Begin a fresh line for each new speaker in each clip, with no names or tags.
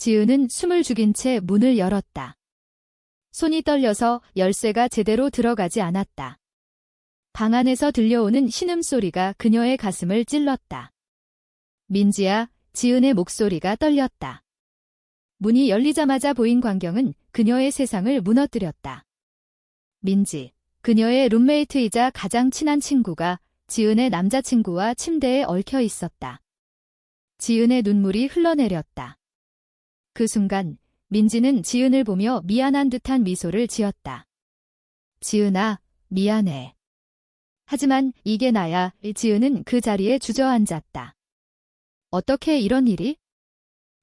지은은 숨을 죽인 채 문을 열었다. 손이 떨려서 열쇠가 제대로 들어가지 않았다. 방 안에서 들려오는 신음소리가 그녀의 가슴을 찔렀다. 민지야, 지은의 목소리가 떨렸다. 문이 열리자마자 보인 광경은 그녀의 세상을 무너뜨렸다. 민지, 그녀의 룸메이트이자 가장 친한 친구가 지은의 남자친구와 침대에 얽혀 있었다. 지은의 눈물이 흘러내렸다. 그 순간 민지는 지은을 보며 미안한 듯한 미소를 지었다. 지은아, 미안해. 하지만 이게 나야. 지은은 그 자리에 주저앉았다. 어떻게 이런 일이?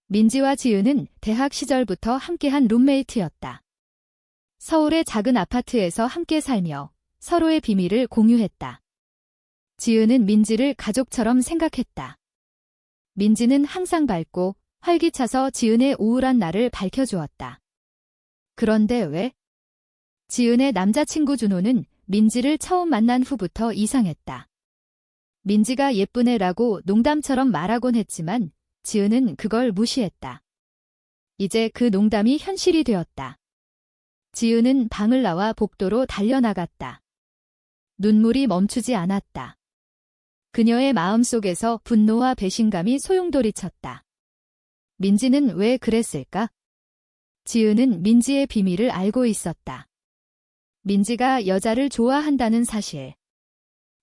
민지와 지은은 대학 시절부터 함께한 룸메이트였다. 서울의 작은 아파트에서 함께 살며 서로의 비밀을 공유했다. 지은은 민지를 가족처럼 생각했다. 민지는 항상 밝고 활기차서 지은의 우울한 날을 밝혀주었다. 그런데 왜? 지은의 남자친구 준호는 민지를 처음 만난 후부터 이상했다. 민지가 예쁜 애라고 농담처럼 말하곤 했지만 지은은 그걸 무시했다. 이제 그 농담이 현실이 되었다. 지은은 방을 나와 복도로 달려나갔다. 눈물이 멈추지 않았다. 그녀의 마음속에서 분노와 배신감이 소용돌이쳤다. 민지는 왜 그랬을까? 지은은 민지의 비밀을 알고 있었다. 민지가 여자를 좋아한다는 사실.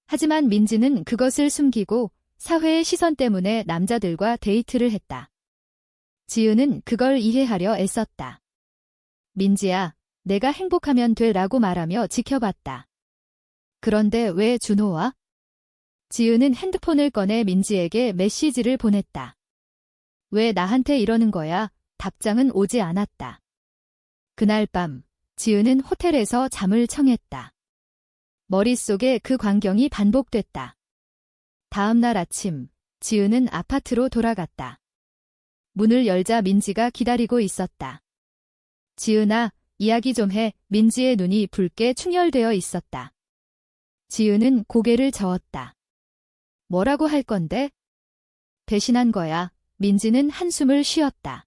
하지만 민지는 그것을 숨기고 사회의 시선 때문에 남자들과 데이트를 했다. 지은은 그걸 이해하려 애썼다. 민지야, 내가 행복하면 돼 라고 말하며 지켜봤다. 그런데 왜 준호와? 지은은 핸드폰을 꺼내 민지에게 메시지를 보냈다. 왜 나한테 이러는 거야? 답장은 오지 않았다. 그날 밤, 지은은 호텔에서 잠을 청했다. 머릿속에 그 광경이 반복됐다. 다음 날 아침, 지은은 아파트로 돌아갔다. 문을 열자 민지가 기다리고 있었다. 지은아, 이야기 좀 해. 민지의 눈이 붉게 충혈되어 있었다. 지은은 고개를 저었다. 뭐라고 할 건데? 배신한 거야. 민지는 한숨을 쉬었다.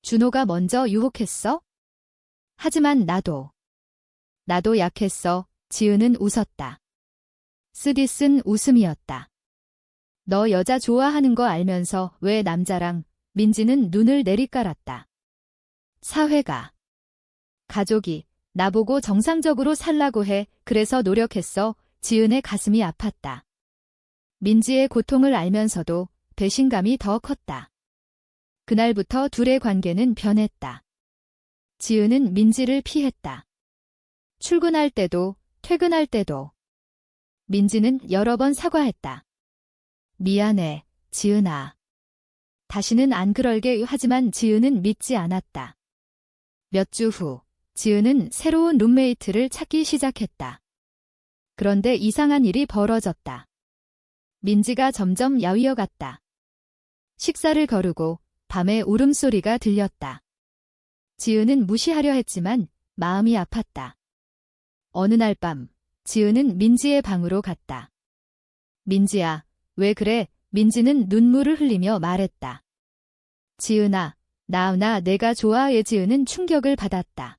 준호가 먼저 유혹했어? 하지만 나도 약했어. 지은은 웃었다. 쓰디쓴 웃음이었다. 너 여자 좋아하는 거 알면서 왜 남자랑? 민지는 눈을 내리깔았다. 사회가, 가족이 나보고 정상적으로 살라고 해. 그래서 노력했어. 지은의 가슴이 아팠다. 민지의 고통을 알면서도 배신감이 더 컸다. 그날부터 둘의 관계는 변했다. 지은은 민지를 피했다. 출근할 때도, 퇴근할 때도. 민지는 여러 번 사과했다. 미안해, 지은아. 다시는 안 그럴게. 하지만 지은은 믿지 않았다. 몇 주 후, 지은은 새로운 룸메이트를 찾기 시작했다. 그런데 이상한 일이 벌어졌다. 민지가 점점 야위어갔다. 식사를 거르고 밤에 울음소리가 들렸다. 지은은 무시하려 했지만 마음이 아팠다. 어느 날 밤, 지은은 민지의 방으로 갔다. 민지야, 왜 그래? 민지는 눈물을 흘리며 말했다. 지은아, 나 내가 좋아해. 지은은 충격을 받았다.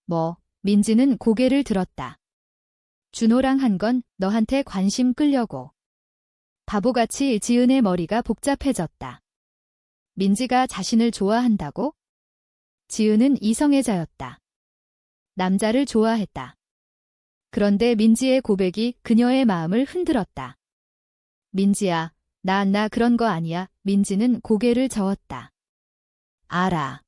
뭐? 민지는 고개를 들었다. 준호랑 한 건 너한테 관심 끌려고. 바보같이 지은의 머리가 복잡해졌다. 민지가 자신을 좋아한다고? 지은은 이성애자였다. 남자를 좋아했다. 그런데 민지의 고백이 그녀의 마음을 흔들었다. 민지야, 나 그런 거 아니야. 민지는 고개를 저었다. 알아.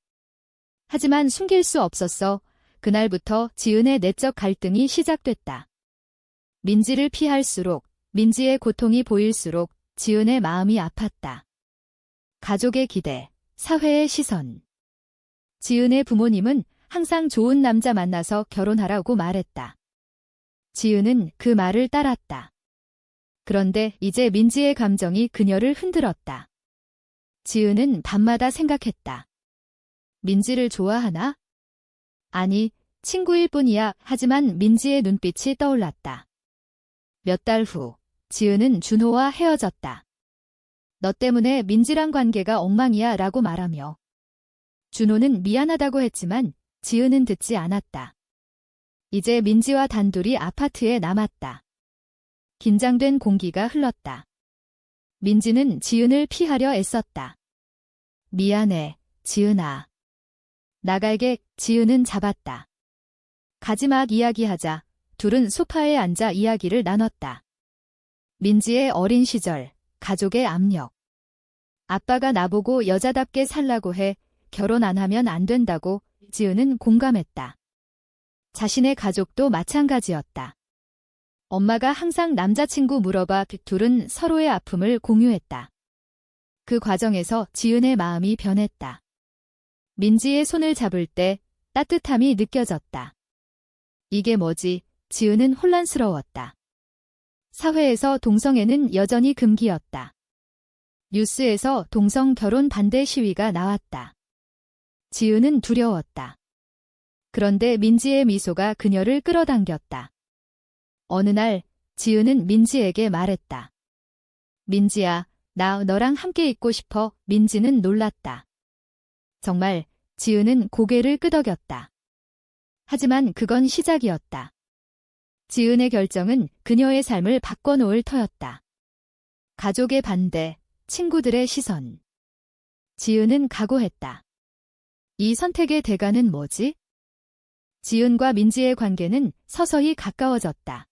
하지만 숨길 수 없었어. 그날부터 지은의 내적 갈등이 시작됐다. 민지를 피할수록, 민지의 고통이 보일수록 지은의 마음이 아팠다. 가족의 기대, 사회의 시선. 지은의 부모님은 항상 좋은 남자 만나서 결혼하라고 말했다. 지은은 그 말을 따랐다. 그런데 이제 민지의 감정이 그녀를 흔들었다. 지은은 밤마다 생각했다. 민지를 좋아하나? 아니, 친구일 뿐이야. 하지만 민지의 눈빛이 떠올랐다. 몇 달 후, 지은은 준호와 헤어졌다. 너 때문에 민지랑 관계가 엉망이야 라고 말하며 준호는 미안하다고 했지만 지은은 듣지 않았다. 이제 민지와 단둘이 아파트에 남았다. 긴장된 공기가 흘렀다. 민지는 지은을 피하려 애썼다. 미안해, 지은아. 나갈게. 지은은 잡았다. 가지막 이야기하자. 둘은 소파에 앉아 이야기를 나눴다. 민지의 어린 시절, 가족의 압력. 아빠가 나보고 여자답게 살라고 해 결혼 안 하면 안 된다고. 지은은 공감했다. 자신의 가족도 마찬가지였다. 엄마가 항상 남자친구 물어봐. 둘은 서로의 아픔을 공유했다. 그 과정에서 지은의 마음이 변했다. 민지의 손을 잡을 때 따뜻함이 느껴졌다. 이게 뭐지? 지은은 혼란스러웠다. 사회에서 동성애는 여전히 금기였다. 뉴스에서 동성 결혼 반대 시위가 나왔다. 지은은 두려웠다. 그런데 민지의 미소가 그녀를 끌어당겼다. 어느 날 지은은 민지에게 말했다. 민지야, 나 너랑 함께 있고 싶어. 민지는 놀랐다. 정말. 지은은 고개를 끄덕였다. 하지만 그건 시작이었다. 지은의 결정은 그녀의 삶을 바꿔놓을 터였다. 가족의 반대, 친구들의 시선. 지은은 각오했다. 이 선택의 대가는 뭐지? 지은과 민지의 관계는 서서히 가까워졌다.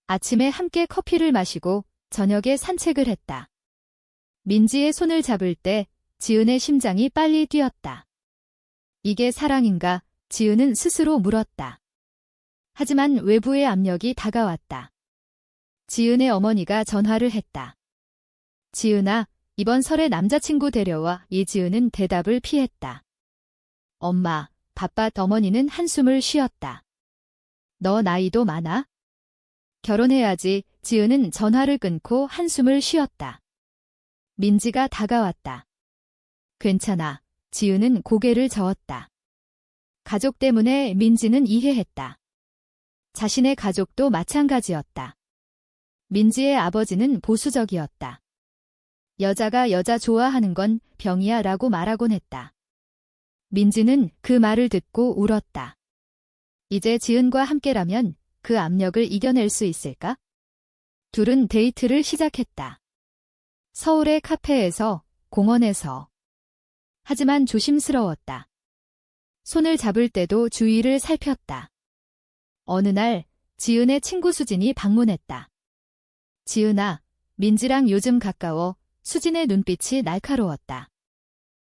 아침에 함께 커피를 마시고 저녁에 산책을 했다. 민지의 손을 잡을 때 지은의 심장이 빨리 뛰었다. 이게 사랑인가? 지은은 스스로 물었다. 하지만 외부의 압력이 다가왔다. 지은의 어머니가 전화를 했다. 지은아, 이번 설에 남자친구 데려와. 이지은은 대답을 피했다. 엄마, 바빠. 어머니는 한숨을 쉬었다. 너 나이도 많아? 결혼해야지. 지은은 전화를 끊고 한숨을 쉬었다. 민지가 다가왔다. 괜찮아. 지은은 고개를 저었다. 가족 때문에 민지는 이해했다. 자신의 가족도 마찬가지였다. 민지의 아버지는 보수적이었다. 여자가 여자 좋아하는 건 병이야 라고 말하곤 했다. 민지는 그 말을 듣고 울었다. 이제 지은과 함께라면 그 압력을 이겨낼 수 있을까? 둘은 데이트를 시작했다. 서울의 카페에서, 공원에서. 하지만 조심스러웠다. 손을 잡을 때도 주위를 살폈다. 어느 날 지은의 친구 수진이 방문했다. 지은아, 민지랑 요즘 가까워. 수진의 눈빛이 날카로웠다.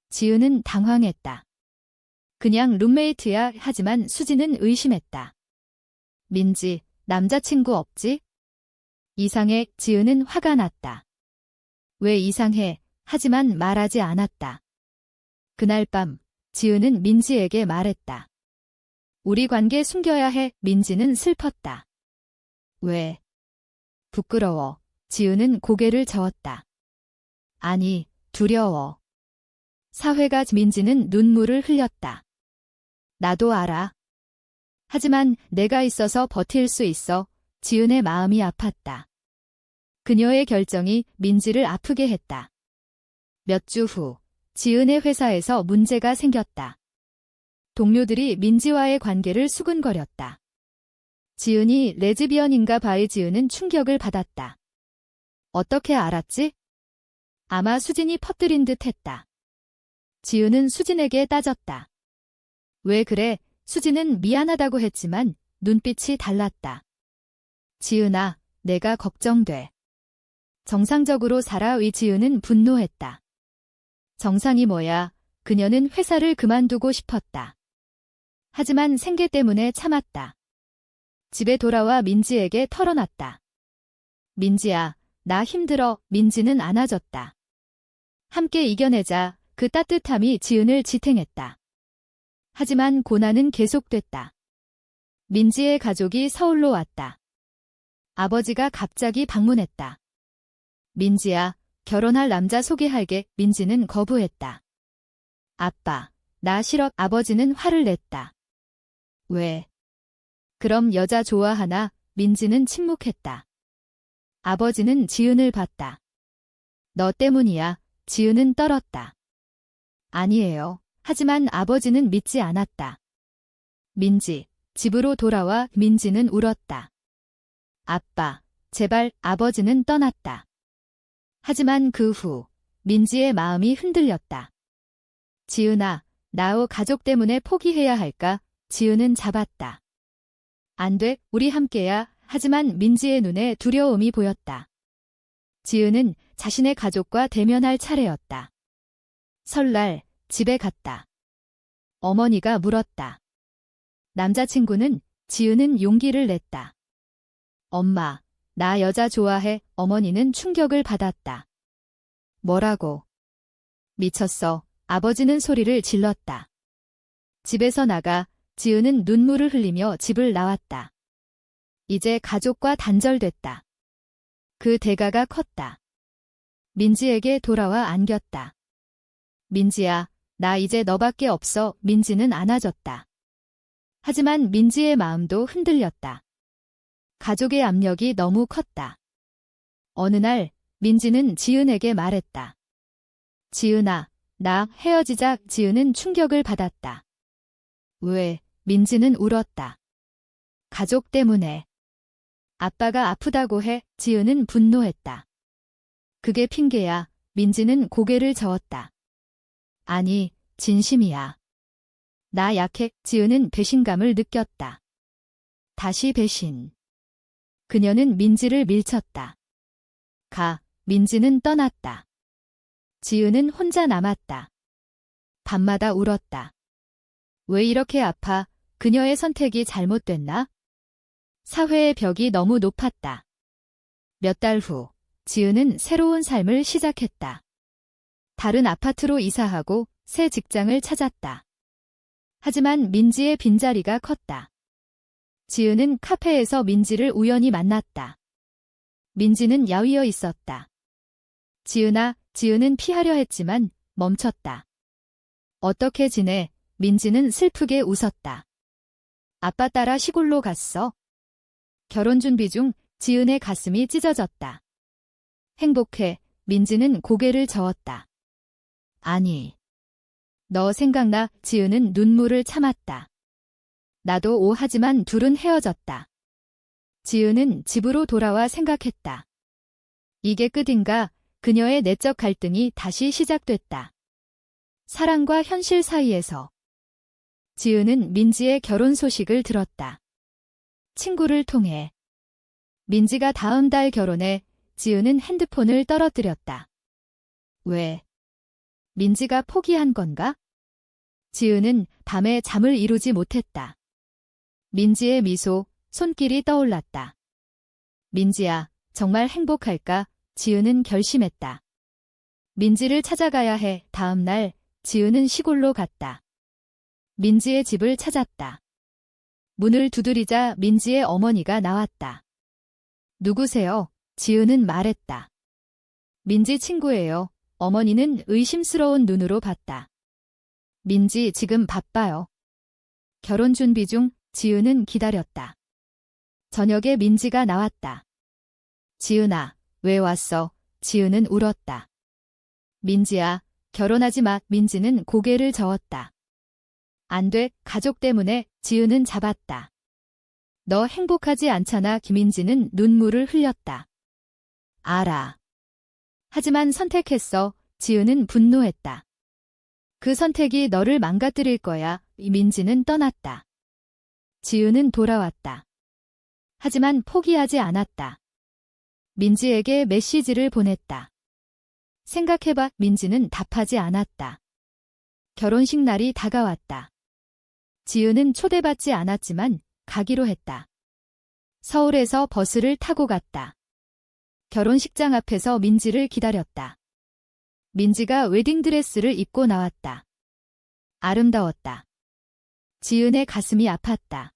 지은은 당황했다. 그냥 룸메이트야. 하지만 수진은 의심했다. 민지, 남자친구 없지? 이상해. 지은은 화가 났다. 왜 이상해? 하지만 말하지 않았다. 그날 밤 지은은 민지에게 말했다. 우리 관계 숨겨야 해. 민지는 슬펐다. 왜? 부끄러워. 지은은 고개를 저었다. 아니, 두려워. 사회가. 민지는 눈물을 흘렸다. 나도 알아. 하지만 내가 있어서 버틸 수 있어. 지은의 마음이 아팠다. 그녀의 결정이 민지를 아프게 했다. 몇 주 후, 지은의 회사에서 문제가 생겼다. 동료들이 민지와의 관계를 수근거렸다. 지은이 레즈비언인가 봐. 지은은 충격을 받았다. 어떻게 알았지? 아마 수진이 퍼뜨린 듯 했다. 지은은 수진에게 따졌다. 왜 그래? 수진은 미안하다고 했지만 눈빛이 달랐다. 지은아, 내가 걱정돼. 정상적으로 살아. 지은은 분노했다. 정상이 뭐야? 그녀는 회사를 그만두고 싶었다. 하지만 생계 때문에 참았다. 집에 돌아와 민지에게 털어놨다. 민지야, 나 힘들어. 민지는 안아줬다. 함께 이겨내자. 그 따뜻함이 지은을 지탱했다. 하지만 고난은 계속됐다. 민지의 가족이 서울로 왔다. 아버지가 갑자기 방문했다. 민지야, 결혼할 남자 소개할게. 민지는 거부했다. 아빠, 나 싫어. 아버지는 화를 냈다. 왜? 그럼 여자 좋아하나? 민지는 침묵했다. 아버지는 지은을 봤다. 너 때문이야. 지은은 떨었다. 아니에요. 하지만 아버지는 믿지 않았다. 민지, 집으로 돌아와 민지는 울었다. 아빠, 제발. 아버지는 떠났다. 하지만 그 후 민지의 마음이 흔들렸다. 지은아, 나우 가족 때문에 포기해야 할까? 지은은 잡았다. 안 돼, 우리 함께야. 하지만 민지의 눈에 두려움이 보였다. 지은은 자신의 가족과 대면할 차례였다. 설날 집에 갔다. 어머니가 물었다. 남자친구는? 지은은 용기를 냈다. 엄마, 나 여자 좋아해. 어머니는 충격을 받았다. 뭐라고? 미쳤어. 아버지는 소리를 질렀다. 집에서 나가. 지은은 눈물을 흘리며 집을 나왔다. 이제 가족과 단절됐다. 그 대가가 컸다. 민지에게 돌아와 안겼다. 민지야, 나 이제 너밖에 없어. 민지는 안아줬다. 하지만 민지의 마음도 흔들렸다. 가족의 압력이 너무 컸다. 어느 날 민지는 지은에게 말했다. 지은아, 나 헤어지자. 지은은 충격을 받았다. 왜? 민지는 울었다. 가족 때문에. 아빠가 아프다고 해. 지은은 분노했다. 그게 핑계야. 민지는 고개를 저었다. 아니, 진심이야. 나 약해. 지은은 배신감을 느꼈다. 다시 배신. 그녀는 민지를 밀쳤다. 가. 민지는 떠났다. 지은은 혼자 남았다. 밤마다 울었다. 왜 이렇게 아파? 그녀의 선택이 잘못됐나? 사회의 벽이 너무 높았다. 몇 달 후, 지은은 새로운 삶을 시작했다. 다른 아파트로 이사하고 새 직장을 찾았다. 하지만 민지의 빈자리가 컸다. 지은은 카페에서 민지를 우연히 만났다. 민지는 야위어 있었다. 지은아. 지은은 피하려 했지만 멈췄다. 어떻게 지내? 민지는 슬프게 웃었다. 아빠 따라 시골로 갔어. 결혼 준비 중. 지은의 가슴이 찢어졌다. 행복해. 민지는 고개를 저었다. 아니. 너 생각나? 지은은 눈물을 참았다. 나도 하지만 둘은 헤어졌다. 지은은 집으로 돌아와 생각했다. 이게 끝인가? 그녀의 내적 갈등이 다시 시작됐다. 사랑과 현실 사이에서. 지은은 민지의 결혼 소식을 들었다. 친구를 통해. 민지가 다음 달 결혼해. 지은은 핸드폰을 떨어뜨렸다. 왜? 민지가 포기한 건가? 지은은 밤에 잠을 이루지 못했다. 민지의 미소, 손길이 떠올랐다. 민지야, 정말 행복할까? 지은은 결심했다. 민지를 찾아가야 해. 다음 날, 지은은 시골로 갔다. 민지의 집을 찾았다. 문을 두드리자 민지의 어머니가 나왔다. 누구세요? 지은은 말했다. 민지 친구예요. 어머니는 의심스러운 눈으로 봤다. 민지 지금 바빠요. 결혼 준비 중. 지은은 기다렸다. 저녁에 민지가 나왔다. 지은아, 왜 왔어? 지은은 울었다. 민지야, 결혼하지 마. 민지는 고개를 저었다. 안 돼. 가족 때문에. 지은은 잡았다. 너 행복하지 않잖아. 김민지는 눈물을 흘렸다. 알아. 하지만 선택했어. 지은은 분노했다. 그 선택이 너를 망가뜨릴 거야. 민지는 떠났다. 지은은 돌아왔다. 하지만 포기하지 않았다. 민지에게 메시지를 보냈다. 생각해봐. 민지는 답하지 않았다. 결혼식 날이 다가왔다. 지은은 초대받지 않았지만 가기로 했다. 서울에서 버스를 타고 갔다. 결혼식장 앞에서 민지를 기다렸다. 민지가 웨딩드레스를 입고 나왔다. 아름다웠다. 지은의 가슴이 아팠다.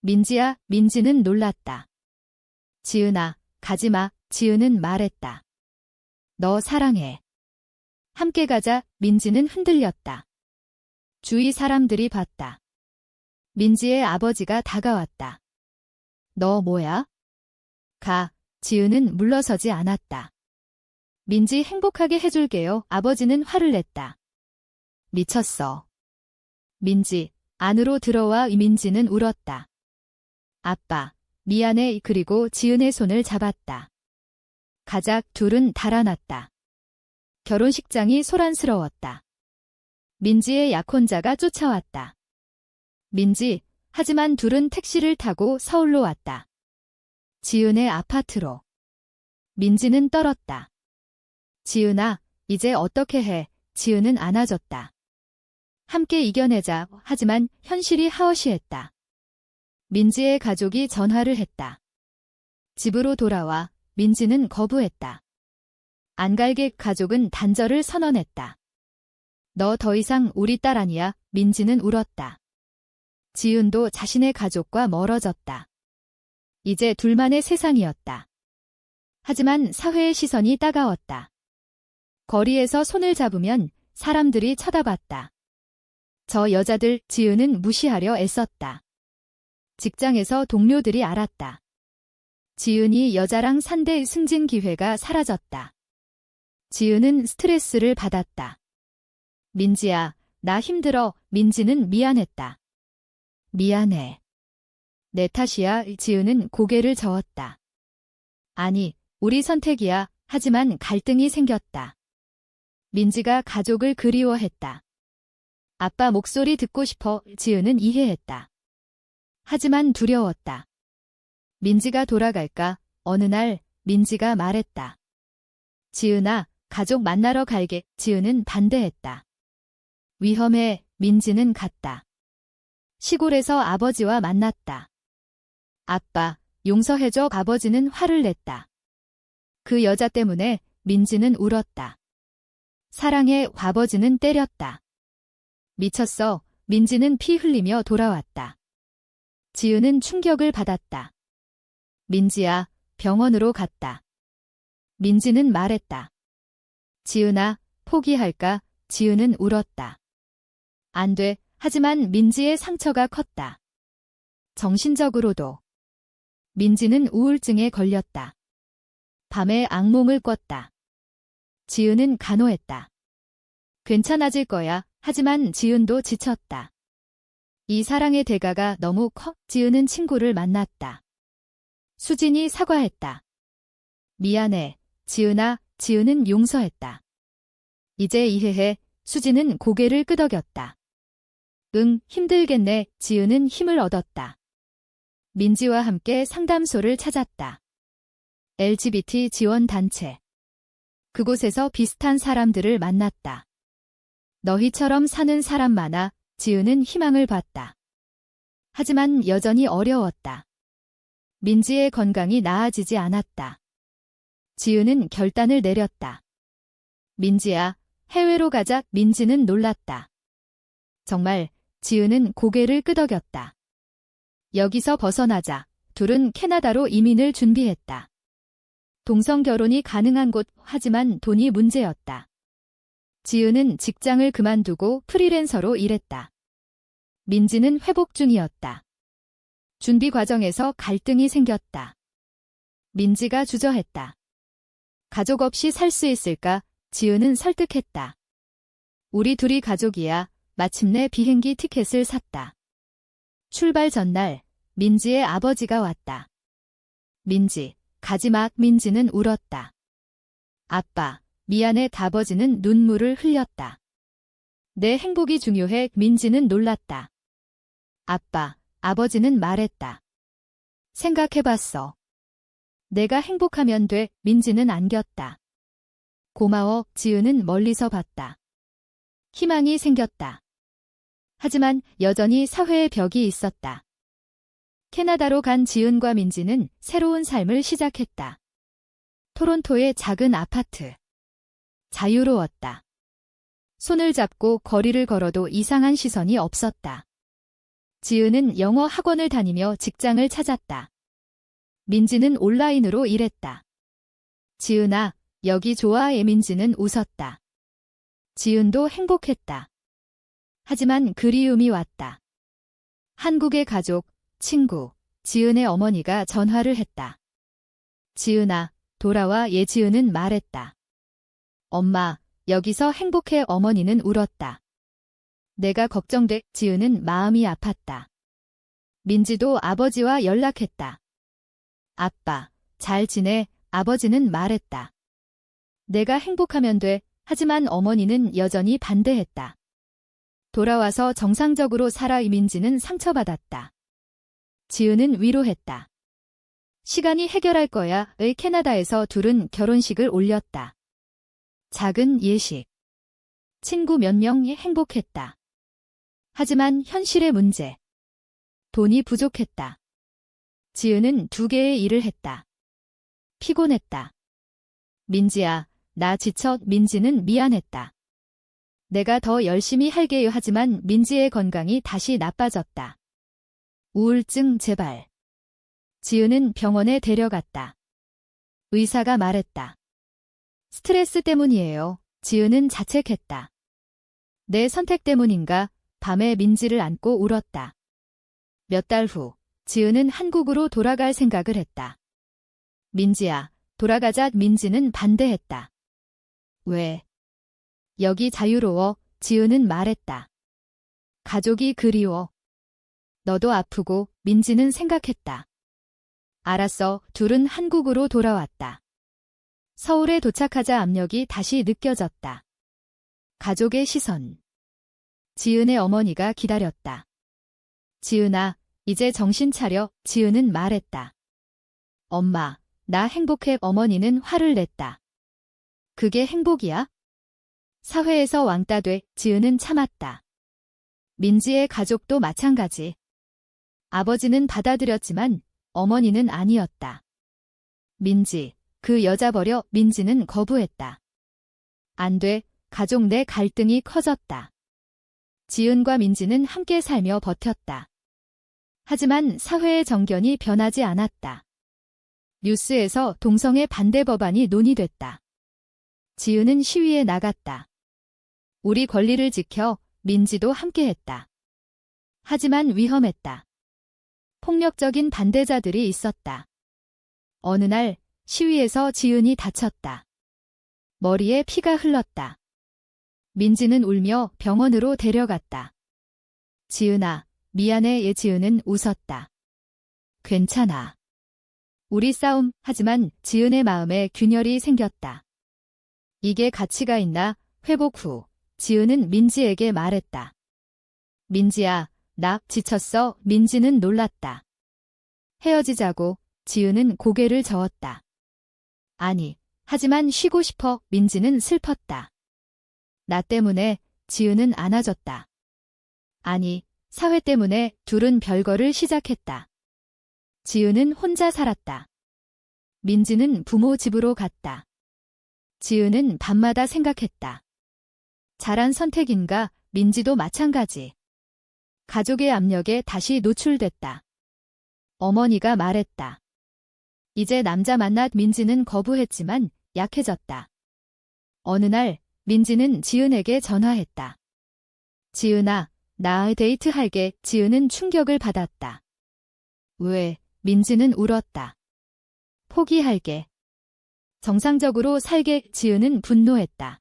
민지야. 민지는 놀랐다. 지은아, 가지마. 지은은 말했다. 너 사랑해. 함께 가자. 민지는 흔들렸다. 주위 사람들이 봤다. 민지의 아버지가 다가왔다. 너 뭐야? 가. 지은은 물러서지 않았다. 민지 행복하게 해줄게요. 아버지는 화를 냈다. 미쳤어. 민지, 안으로 들어와. 민지는 울었다. 아빠, 미안해. 그리고 지은의 손을 잡았다. 가작 둘은 달아났다. 결혼식장이 소란스러웠다. 민지의 약혼자가 쫓아왔다. 민지, 하지만 둘은 택시를 타고 서울로 왔다. 지은의 아파트로. 민지는 떨었다. 지은아, 이제 어떻게 해? 지은은 안아줬다. 함께 이겨내자. 하지만 현실이 하어시했다. 민지의 가족이 전화를 했다. 집으로 돌아와. 민지는 거부했다. 안갈객 가족은 단절을 선언했다. 너 더 이상 우리 딸 아니야. 민지는 울었다. 지은도 자신의 가족과 멀어졌다. 이제 둘만의 세상이었다. 하지만 사회의 시선이 따가웠다. 거리에서 손을 잡으면 사람들이 쳐다봤다. 저 여자들. 지은은 무시하려 애썼다. 직장에서 동료들이 알았다. 지은이 여자랑 산대. 승진 기회가 사라졌다. 지은은 스트레스를 받았다. 민지야, 나 힘들어. 민지는 미안했다. 미안해. 내 탓이야. 지은은 고개를 저었다. 아니, 우리 선택이야. 하지만 갈등이 생겼다. 민지가 가족을 그리워했다. 아빠 목소리 듣고 싶어. 지은은 이해했다. 하지만 두려웠다. 민지가 돌아갈까? 어느 날 민지가 말했다. 지은아, 가족 만나러 갈게. 지은은 반대했다. 위험해. 민지는 갔다. 시골에서 아버지와 만났다. 아빠, 용서해줘. 아버지는 화를 냈다. 그 여자 때문에. 민지는 울었다. 사랑해. 아버지는 때렸다. 미쳤어. 민지는 피 흘리며 돌아왔다. 지은은 충격을 받았다. 민지야, 병원으로 갔다. 민지는 말했다. 지은아, 포기할까? 지은은 울었다. 안 돼. 하지만 민지의 상처가 컸다. 정신적으로도. 민지는 우울증에 걸렸다. 밤에 악몽을 꿨다. 지은은 간호했다. 괜찮아질 거야. 하지만 지은도 지쳤다. 이 사랑의 대가가 너무 커. 지은은 친구를 만났다. 수진이 사과했다. 미안해. 지은아. 지은은 용서했다. 이제 이해해. 수진은 고개를 끄덕였다. 응, 힘들겠네. 지은은 힘을 얻었다. 민지와 함께 상담소를 찾았다. LGBT 지원단체. 그곳에서 비슷한 사람들을 만났다. 너희처럼 사는 사람 많아. 지은은 희망을 봤다. 하지만 여전히 어려웠다. 민지의 건강이 나아지지 않았다. 지은은 결단을 내렸다. 민지야, 해외로 가자. 민지는 놀랐다. 정말. 지은은 고개를 끄덕였다. 여기서 벗어나자. 둘은 캐나다로 이민을 준비했다. 동성 결혼이 가능한 곳. 하지만 돈이 문제였다. 지은은 직장을 그만두고 프리랜서로 일했다. 민지는 회복 중이었다. 준비 과정에서 갈등이 생겼다. 민지가 주저했다. 가족 없이 살 수 있을까? 지은은 설득했다. 우리 둘이 가족이야. 마침내 비행기 티켓을 샀다. 출발 전날 민지의 아버지가 왔다. 민지, 가지마. 민지는 울었다. 아빠, 미안해. 아버지는 눈물을 흘렸다. 내 행복이 중요해. 민지는 놀랐다. 아빠, 아버지는 말했다. 생각해봤어. 내가 행복하면 돼. 민지는 안겼다. 고마워. 지은은 멀리서 봤다. 희망이 생겼다. 하지만 여전히 사회의 벽이 있었다. 캐나다로 간 지은과 민지는 새로운 삶을 시작했다. 토론토의 작은 아파트. 자유로웠다. 손을 잡고 거리를 걸어도 이상한 시선이 없었다. 지은은 영어 학원을 다니며 직장을 찾았다. 민지는 온라인으로 일했다. 지은아, 여기 좋아해. 민지는 웃었다. 지은도 행복했다. 하지만 그리움이 왔다. 한국의 가족, 친구, 지은의 어머니가 전화를 했다. 지은아, 돌아와. 지은은 말했다. 엄마, 여기서 행복해. 어머니는 울었다. 내가 걱정돼 지은은 마음이 아팠다. 민지도 아버지와 연락했다. 아빠, 잘 지내? 아버지는 말했다. 내가 행복하면 돼. 하지만 어머니는 여전히 반대했다. 돌아와서 정상적으로 살아. 민지는 상처받았다. 지은은 위로했다. 시간이 해결할 거야. 의 캐나다에서 둘은 결혼식을 올렸다. 작은 예식. 친구 몇 명이 행복했다. 하지만 현실의 문제. 돈이 부족했다. 지은은 2개의 일을 했다. 피곤했다. 민지야, 나 지쳐. 민지는 미안했다. 내가 더 열심히 할게요. 하지만 민지의 건강이 다시 나빠졌다. 우울증 재발. 지은은 병원에 데려갔다. 의사가 말했다. 스트레스 때문이에요. 지은은 자책했다. 내 선택 때문인가? 밤에 민지를 안고 울었다. 몇 달 후, 지은은 한국으로 돌아갈 생각을 했다. 민지야, 돌아가자. 민지는 반대했다. 왜? 여기 자유로워. 지은은 말했다. 가족이 그리워. 너도 아프고. 민지는 생각했다. 알았어. 둘은 한국으로 돌아왔다. 서울에 도착하자 압력이 다시 느껴졌다. 가족의 시선. 지은의 어머니가 기다렸다. 지은아, 이제 정신 차려. 지은은 말했다. 엄마, 나 행복해. 어머니는 화를 냈다. 그게 행복이야? 사회에서 왕따 돼. 지은은 참았다. 민지의 가족도 마찬가지. 아버지는 받아들였지만 어머니는 아니었다. 민지, 그 여자 버려. 민지는 거부했다. 안 돼. 가족 내 갈등이 커졌다. 지은과 민지는 함께 살며 버텼다. 하지만 사회의 정견이 변하지 않았다. 뉴스에서 동성애 반대 법안이 논의됐다. 지은은 시위에 나갔다. 우리 권리를 지켜. 민지도 함께했다. 하지만 위험했다. 폭력적인 반대자들이 있었다. 어느 날 시위에서 지은이 다쳤다. 머리에 피가 흘렀다. 민지는 울며 병원으로 데려갔다. 지은아, 미안해. 지은은 웃었다. 괜찮아. 우리 싸움. 하지만 지은의 마음에 균열이 생겼다. 이게 가치가 있나? 회복 후 지은은 민지에게 말했다. 민지야, 나 지쳤어. 민지는 놀랐다. 헤어지자고. 지은은 고개를 저었다. 아니, 하지만 쉬고 싶어. 민지는 슬펐다. 나 때문에. 지은은 안아줬다. 아니, 사회 때문에. 둘은 별거를 시작했다. 지은은 혼자 살았다. 민지는 부모 집으로 갔다. 지은은 밤마다 생각했다. 잘한 선택인가? 민지도 마찬가지. 가족의 압력에 다시 노출됐다. 어머니가 말했다. 이제 남자 만나. 민지는 거부했지만 약해졌다. 어느 날 민지는 지은에게 전화했다. 지은아, 나 데이트할게. 지은은 충격을 받았다. 왜? 민지는 울었다. 포기할게. 정상적으로 살게. 지은은 분노했다.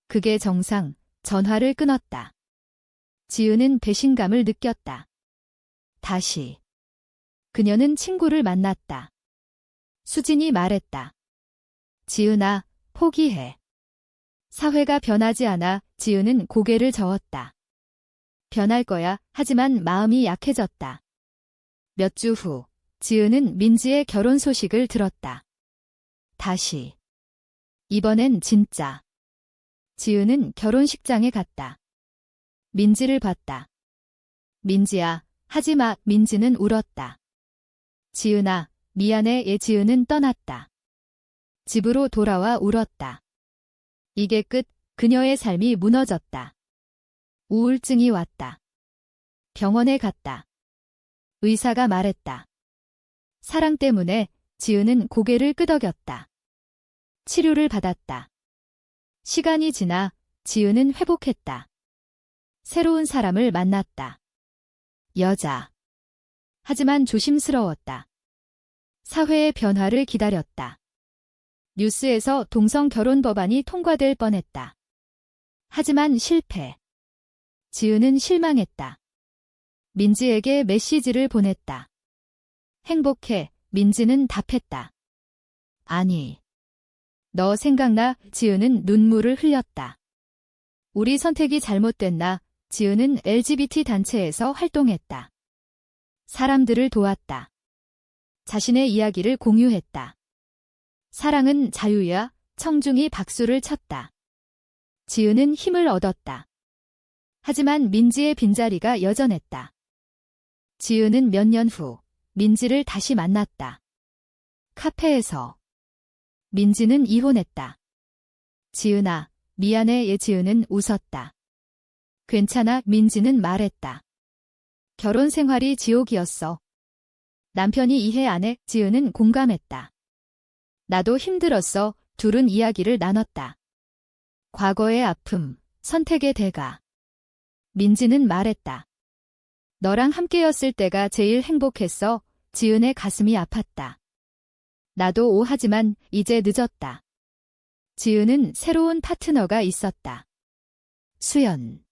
그게 정상. 전화를 끊었다. 지은은 배신감을 느꼈다. 다시. 그녀는 친구를 만났다. 수진이 말했다. 지은아, 포기해. 사회가 변하지 않아. 지은은 고개를 저었다. 변할 거야. 하지만 마음이 약해졌다. 몇 주 후, 지은은 민지의 결혼 소식을 들었다. 다시. 이번엔 진짜. 지은은 결혼식장에 갔다. 민지를 봤다. 민지야, 하지마. 민지는 울었다. 지은아, 미안해. 지은은 떠났다. 집으로 돌아와 울었다. 이게 끝. 그녀의 삶이 무너졌다. 우울증이 왔다. 병원에 갔다. 의사가 말했다. 사랑 때문에. 지은은 고개를 끄덕였다. 치료를 받았다. 시간이 지나 지은은 회복했다. 새로운 사람을 만났다. 여자. 하지만 조심스러웠다. 사회의 변화를 기다렸다. 뉴스에서 동성 결혼 법안이 통과될 뻔했다. 하지만 실패. 지은은 실망했다. 민지에게 메시지를 보냈다. 행복해, 민지는 답했다. 아니. 너 생각나? 지은은 눈물을 흘렸다. 우리 선택이 잘못됐나? 지은은 LGBT 단체에서 활동했다. 사람들을 도왔다. 자신의 이야기를 공유했다. 사랑은 자유야. 청중이 박수를 쳤다. 지은은 힘을 얻었다. 하지만 민지의 빈자리가 여전했다. 지은은 몇 년 후 민지를 다시 만났다. 카페에서. 민지는 이혼했다. 지은아, 미안해. 지은은 웃었다. 괜찮아. 민지는 말했다. 결혼 생활이 지옥이었어. 남편이 이해 안 해. 지은은 공감했다. 나도 힘들었어. 둘은 이야기를 나눴다. 과거의 아픔, 선택의 대가. 민지는 말했다. 너랑 함께였을 때가 제일 행복했어. 지은의 가슴이 아팠다. 나도 하지만 이제 늦었다. 지은은 새로운 파트너가 있었다. 수연.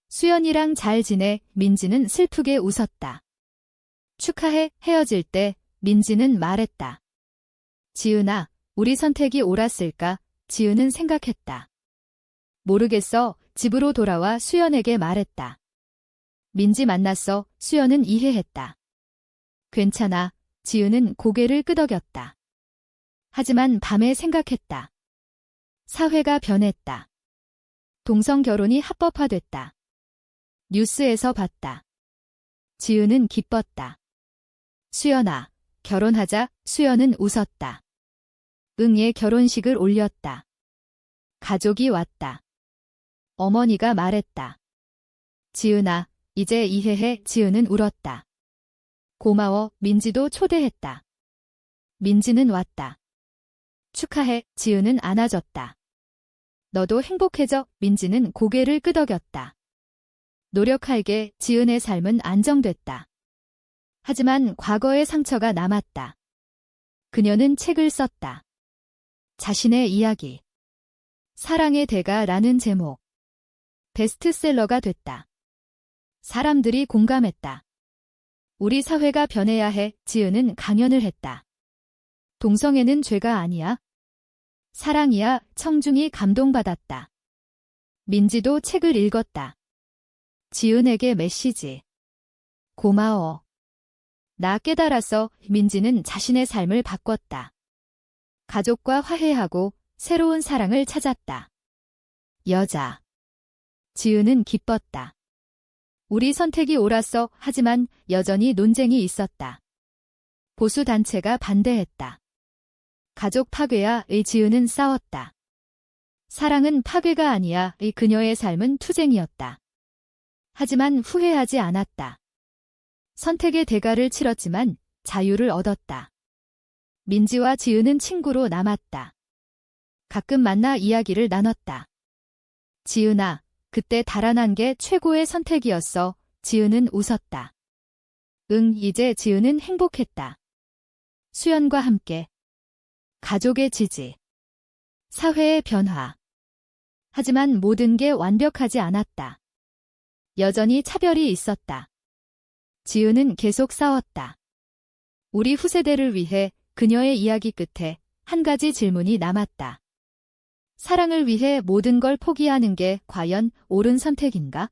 수연이랑 잘 지내. 민지는 슬프게 웃었다. 축하해. 헤어질 때 민지는 말했다. 지은아, 우리 선택이 옳았을까? 지은은 생각했다. 모르겠어. 집으로 돌아와 수연에게 말했다. 민지 만났어. 수연은 이해했다. 괜찮아. 지은은 고개를 끄덕였다. 하지만 밤에 생각했다. 사회가 변했다. 동성 결혼이 합법화됐다. 뉴스에서 봤다. 지은은 기뻤다. 수연아, 결혼하자. 수연은 웃었다. 응의 결혼식을 올렸다. 가족이 왔다. 어머니가 말했다. 지은아, 이제 이해해. 지은은 울었다. 고마워. 민지도 초대했다. 민지는 왔다. 축하해. 지은은 안아줬다. 너도 행복해져. 민지는 고개를 끄덕였다. 노력할게. 지은의 삶은 안정됐다. 하지만 과거의 상처가 남았다. 그녀는 책을 썼다. 자신의 이야기. 사랑의 대가라는 제목. 베스트셀러가 됐다. 사람들이 공감했다. 우리 사회가 변해야 해. 지은은 강연을 했다. 동성애는 죄가 아니야. 사랑이야. 청중이 감동받았다. 민지도 책을 읽었다. 지은에게 메시지. 고마워. 나 깨달았어. 민지는 자신의 삶을 바꿨다. 가족과 화해하고 새로운 사랑을 찾았다. 여자. 지은은 기뻤다. 우리 선택이 옳았어. 하지만 여전히 논쟁이 있었다. 보수 단체가 반대했다. 가족 파괴야. 지은은 싸웠다. 사랑은 파괴가 아니야. 그녀의 삶은 투쟁이었다. 하지만 후회하지 않았다. 선택의 대가를 치렀지만 자유를 얻었다. 민지와 지은은 친구로 남았다. 가끔 만나 이야기를 나눴다. 지은아, 그때 달아난 게 최고의 선택이었어. 지은은 웃었다. 응, 이제 지은은 행복했다. 수연과 함께. 가족의 지지. 사회의 변화. 하지만 모든 게 완벽하지 않았다. 여전히 차별이 있었다. 지은은 계속 싸웠다. 우리 후세대를 위해 그녀의 이야기 끝에 한 가지 질문이 남았다. 사랑을 위해 모든 걸 포기하는 게 과연 옳은 선택인가?